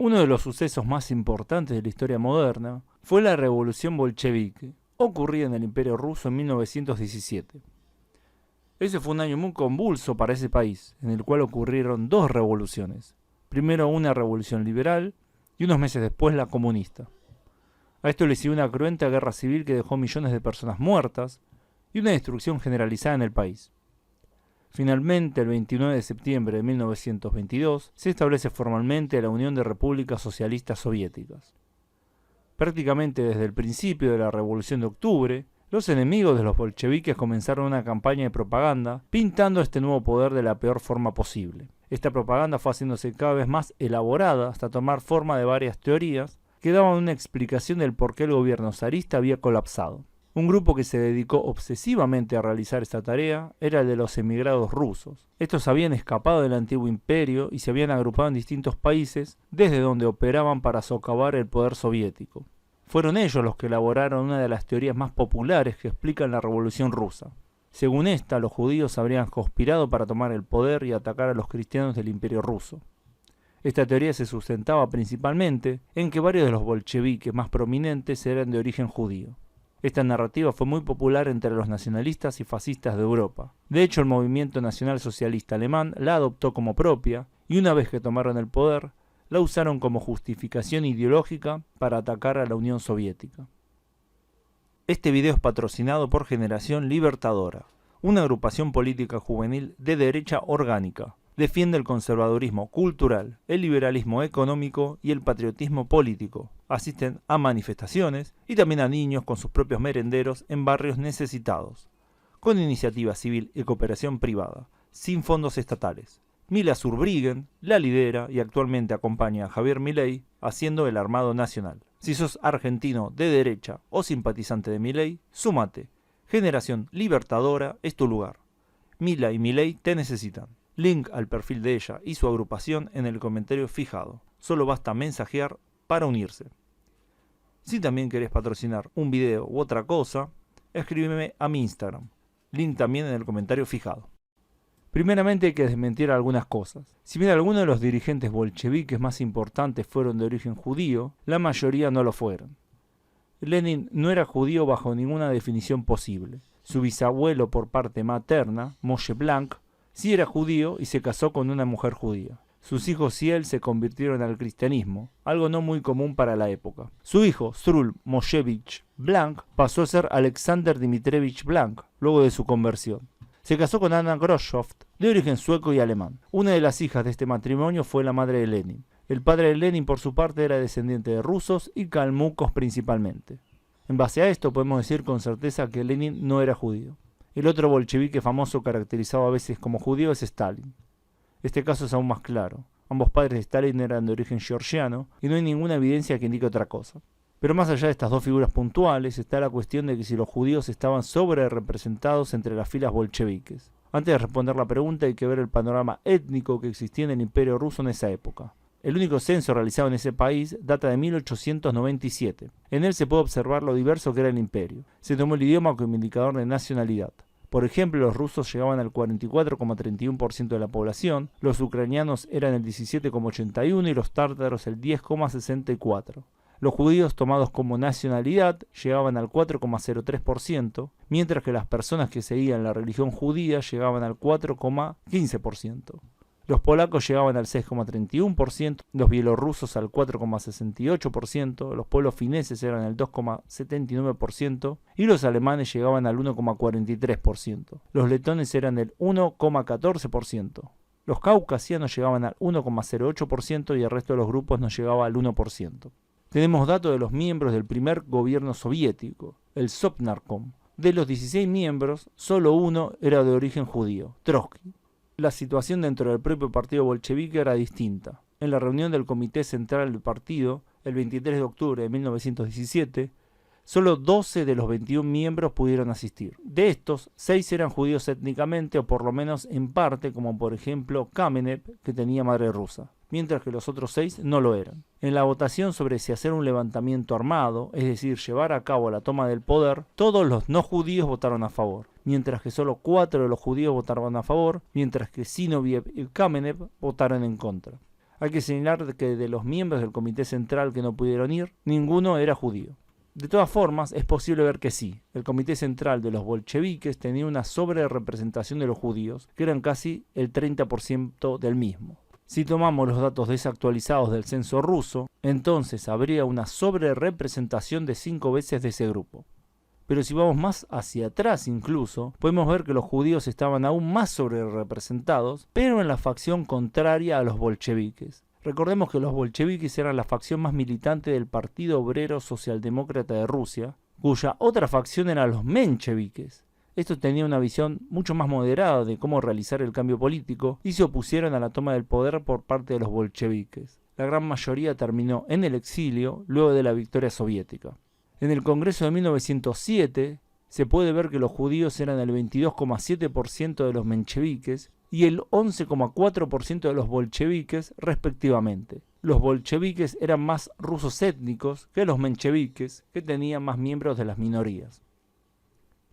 Uno de los sucesos más importantes de la historia moderna fue la revolución bolchevique, ocurrida en el Imperio Ruso en 1917. Ese fue un año muy convulso para ese país, en el cual ocurrieron dos revoluciones. Primero una revolución liberal y unos meses después la comunista. A esto le siguió una cruenta guerra civil que dejó millones de personas muertas y una destrucción generalizada en el país. Finalmente, el 29 de septiembre de 1922, se establece formalmente la Unión de Repúblicas Socialistas Soviéticas. Prácticamente desde el principio de la Revolución de Octubre, los enemigos de los bolcheviques comenzaron una campaña de propaganda pintando este nuevo poder de la peor forma posible. Esta propaganda fue haciéndose cada vez más elaborada hasta tomar forma de varias teorías que daban una explicación del por qué el gobierno zarista había colapsado. Un grupo que se dedicó obsesivamente a realizar esta tarea era el de los emigrados rusos. Estos habían escapado del antiguo imperio y se habían agrupado en distintos países desde donde operaban para socavar el poder soviético. Fueron ellos los que elaboraron una de las teorías más populares que explican la Revolución Rusa. Según esta, los judíos habrían conspirado para tomar el poder y atacar a los cristianos del Imperio Ruso. Esta teoría se sustentaba principalmente en que varios de los bolcheviques más prominentes eran de origen judío. Esta narrativa fue muy popular entre los nacionalistas y fascistas de Europa. De hecho, el movimiento nacional socialista alemán la adoptó como propia y una vez que tomaron el poder, la usaron como justificación ideológica para atacar a la Unión Soviética. Este video es patrocinado por Generación Libertadora, una agrupación política juvenil de derecha orgánica. Defiende el conservadurismo cultural, el liberalismo económico y el patriotismo político. Asisten a manifestaciones y también a niños con sus propios merenderos en barrios necesitados, con iniciativa civil y cooperación privada, sin fondos estatales. Mila Zurbriggen la lidera y actualmente acompaña a Javier Milei haciendo el Armado Nacional. Si sos argentino de derecha o simpatizante de Milei, súmate. Generación Libertadora es tu lugar. Mila y Milei te necesitan. Link al perfil de ella y su agrupación en el comentario fijado. Solo basta mensajear para unirse. Si también querés patrocinar un video u otra cosa, escríbeme a mi Instagram. Link también en el comentario fijado. Primeramente hay que desmentir algunas cosas. Si bien algunos de los dirigentes bolcheviques más importantes fueron de origen judío, la mayoría no lo fueron. Lenin no era judío bajo ninguna definición posible. Su bisabuelo por parte materna, Moshe Blanc, sí era judío y se casó con una mujer judía. Sus hijos y él se convirtieron al cristianismo, algo no muy común para la época. Su hijo, Strul Moshevich Blanc, pasó a ser Alexander Dmitrievich Blanc, luego de su conversión. Se casó con Anna Groshoft, de origen sueco y alemán. Una de las hijas de este matrimonio fue la madre de Lenin. El padre de Lenin, por su parte, era descendiente de rusos y calmucos principalmente. En base a esto, podemos decir con certeza que Lenin no era judío. El otro bolchevique famoso caracterizado a veces como judío es Stalin. Este caso es aún más claro. Ambos padres de Stalin eran de origen georgiano y no hay ninguna evidencia que indique otra cosa. Pero más allá de estas dos figuras puntuales está la cuestión de que si los judíos estaban sobre representados entre las filas bolcheviques. Antes de responder la pregunta hay que ver el panorama étnico que existía en el Imperio Ruso en esa época. El único censo realizado en ese país data de 1897. En él se puede observar lo diverso que era el imperio. Se tomó el idioma como indicador de nacionalidad. Por ejemplo, los rusos llegaban al 44,31% de la población, los ucranianos eran el 17,81% y los tártaros el 10,64%. Los judíos tomados como nacionalidad llegaban al 4,03%, mientras que las personas que seguían la religión judía llegaban al 4,15%. Los polacos llegaban al 6,31%, los bielorrusos al 4,68%, los pueblos fineses eran el 2,79% y los alemanes llegaban al 1,43%. Los letones eran el 1,14%. Los caucasianos llegaban al 1,08% y el resto de los grupos no llegaba al 1%. Tenemos datos de los miembros del primer gobierno soviético, el Sovnarkom. De los 16 miembros, solo uno era de origen judío, Trotsky. La situación dentro del propio partido bolchevique era distinta. En la reunión del Comité Central del partido, el 23 de octubre de 1917, solo 12 de los 21 miembros pudieron asistir. De estos, 6 eran judíos étnicamente o por lo menos en parte, como por ejemplo Kamenev, que tenía madre rusa, mientras que los otros 6 no lo eran. En la votación sobre si hacer un levantamiento armado, es decir, llevar a cabo la toma del poder, todos los no judíos votaron a favor, mientras que solo 4 de los judíos votaron a favor, mientras que Zinoviev y Kamenev votaron en contra. Hay que señalar que de los miembros del Comité Central que no pudieron ir, ninguno era judío. De todas formas, es posible ver que sí, el Comité Central de los bolcheviques tenía una sobrerepresentación de los judíos, que eran casi el 30% del mismo. Si tomamos los datos desactualizados del censo ruso, entonces habría una sobrerepresentación de 5 veces de ese grupo. Pero si vamos más hacia atrás incluso, podemos ver que los judíos estaban aún más sobrerepresentados, pero en la facción contraria a los bolcheviques. Recordemos que los bolcheviques eran la facción más militante del Partido Obrero Socialdemócrata de Rusia, cuya otra facción eran los mencheviques. Estos tenían una visión mucho más moderada de cómo realizar el cambio político y se opusieron a la toma del poder por parte de los bolcheviques. La gran mayoría terminó en el exilio luego de la victoria soviética. En el Congreso de 1907 se puede ver que los judíos eran el 22,7% de los mencheviques y el 11,4% de los bolcheviques respectivamente. Los bolcheviques eran más rusos étnicos que los mencheviques, que tenían más miembros de las minorías.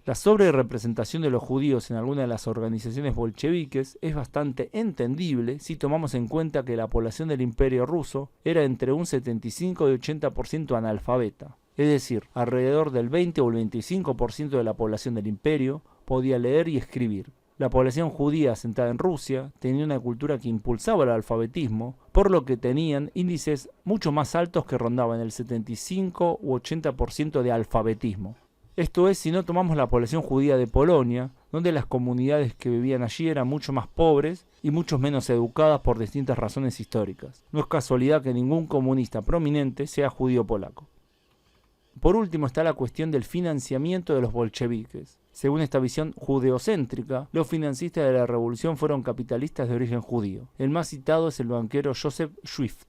La sobrerepresentación de los judíos en algunas de las organizaciones bolcheviques es bastante entendible si tomamos en cuenta que la población del Imperio ruso era entre un 75 y 80% analfabeta. Es decir, alrededor del 20 o el 25% de la población del imperio podía leer y escribir. La población judía asentada en Rusia tenía una cultura que impulsaba el alfabetismo, por lo que tenían índices mucho más altos que rondaban el 75 u 80% de alfabetismo. Esto es si no tomamos la población judía de Polonia, donde las comunidades que vivían allí eran mucho más pobres y mucho menos educadas por distintas razones históricas. No es casualidad que ningún comunista prominente sea judío polaco. Por último está la cuestión del financiamiento de los bolcheviques. Según esta visión judeocéntrica, los financistas de la revolución fueron capitalistas de origen judío. El más citado es el banquero Joseph Swift.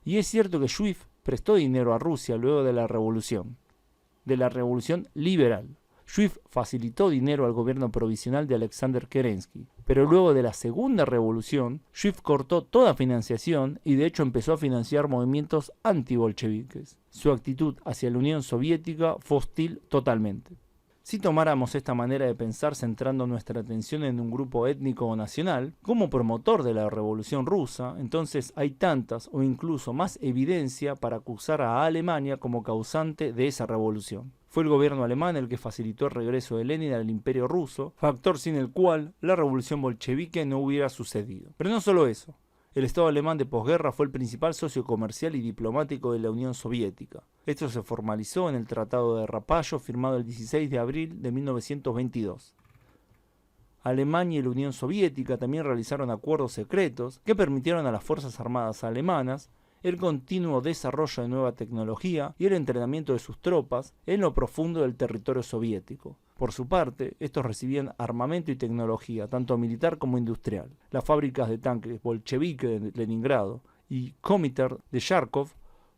Y es cierto que Swift prestó dinero a Rusia luego de la revolución liberal. Swift facilitó dinero al gobierno provisional de Alexander Kerensky, pero luego de la segunda revolución, Swift cortó toda financiación y de hecho empezó a financiar movimientos antibolcheviques. Su actitud hacia la Unión Soviética fue hostil totalmente. Si tomáramos esta manera de pensar centrando nuestra atención en un grupo étnico o nacional, como promotor de la Revolución Rusa, entonces hay tantas o incluso más evidencia para acusar a Alemania como causante de esa revolución. Fue el gobierno alemán el que facilitó el regreso de Lenin al Imperio Ruso, factor sin el cual la revolución bolchevique no hubiera sucedido. Pero no solo eso. El Estado alemán de posguerra fue el principal socio comercial y diplomático de la Unión Soviética. Esto se formalizó en el Tratado de Rapallo firmado el 16 de abril de 1922. Alemania y la Unión Soviética también realizaron acuerdos secretos que permitieron a las Fuerzas Armadas alemanas el continuo desarrollo de nueva tecnología y el entrenamiento de sus tropas en lo profundo del territorio soviético. Por su parte, estos recibían armamento y tecnología, tanto militar como industrial. Las fábricas de tanques bolchevique de Leningrado y Komitar de Kharkov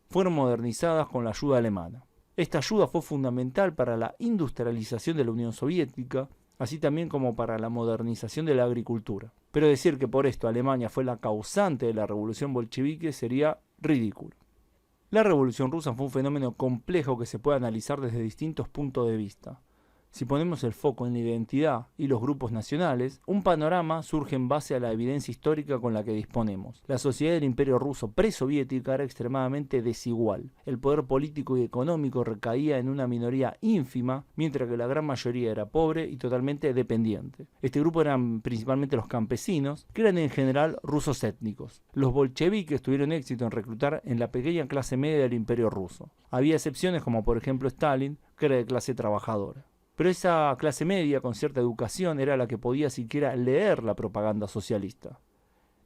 fueron modernizadas con la ayuda alemana. Esta ayuda fue fundamental para la industrialización de la Unión Soviética, así también como para la modernización de la agricultura. Pero decir que por esto Alemania fue la causante de la revolución bolchevique sería ridículo. La revolución rusa fue un fenómeno complejo que se puede analizar desde distintos puntos de vista. Si ponemos el foco en la identidad y los grupos nacionales, un panorama surge en base a la evidencia histórica con la que disponemos. La sociedad del Imperio Ruso presoviética era extremadamente desigual. El poder político y económico recaía en una minoría ínfima, mientras que la gran mayoría era pobre y totalmente dependiente. Este grupo eran principalmente los campesinos, que eran en general rusos étnicos. Los bolcheviques tuvieron éxito en reclutar en la pequeña clase media del Imperio Ruso. Había excepciones como por ejemplo Stalin, que era de clase trabajadora. Pero esa clase media con cierta educación era la que podía siquiera leer la propaganda socialista.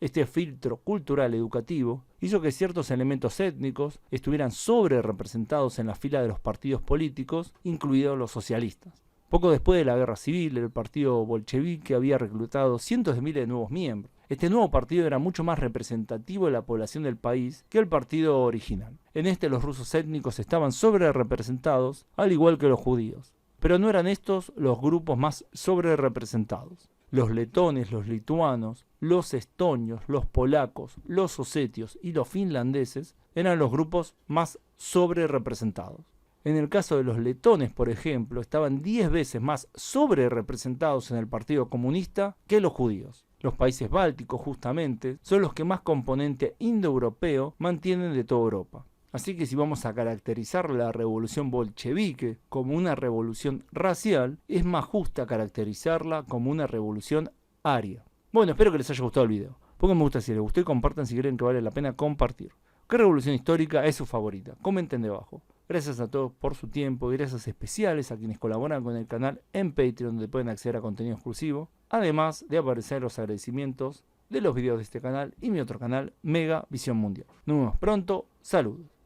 Este filtro cultural educativo hizo que ciertos elementos étnicos estuvieran sobre representados en la fila de los partidos políticos, incluidos los socialistas. Poco después de la guerra civil, el partido bolchevique había reclutado cientos de miles de nuevos miembros. Este nuevo partido era mucho más representativo de la población del país que el partido original. En este los rusos étnicos estaban sobre representados, al igual que los judíos. Pero no eran estos los grupos más sobrerepresentados. Los letones, los lituanos, los estonios, los polacos, los osetios y los finlandeses eran los grupos más sobrerepresentados. En el caso de los letones, por ejemplo, estaban 10 veces más sobrerepresentados en el Partido Comunista que los judíos. Los países bálticos, justamente, son los que más componente indoeuropeo mantienen de toda Europa. Así que si vamos a caracterizar la revolución bolchevique como una revolución racial, es más justa caracterizarla como una revolución aria. Bueno, espero que les haya gustado el video. Pongan me gusta si les gustó y compartan si creen que vale la pena compartir. ¿Qué revolución histórica es su favorita? Comenten debajo. Gracias a todos por su tiempo y gracias especiales a quienes colaboran con el canal en Patreon, donde pueden acceder a contenido exclusivo, además de aparecer los agradecimientos de los videos de este canal y mi otro canal, Mega Visión Mundial. Nos vemos pronto, saludos.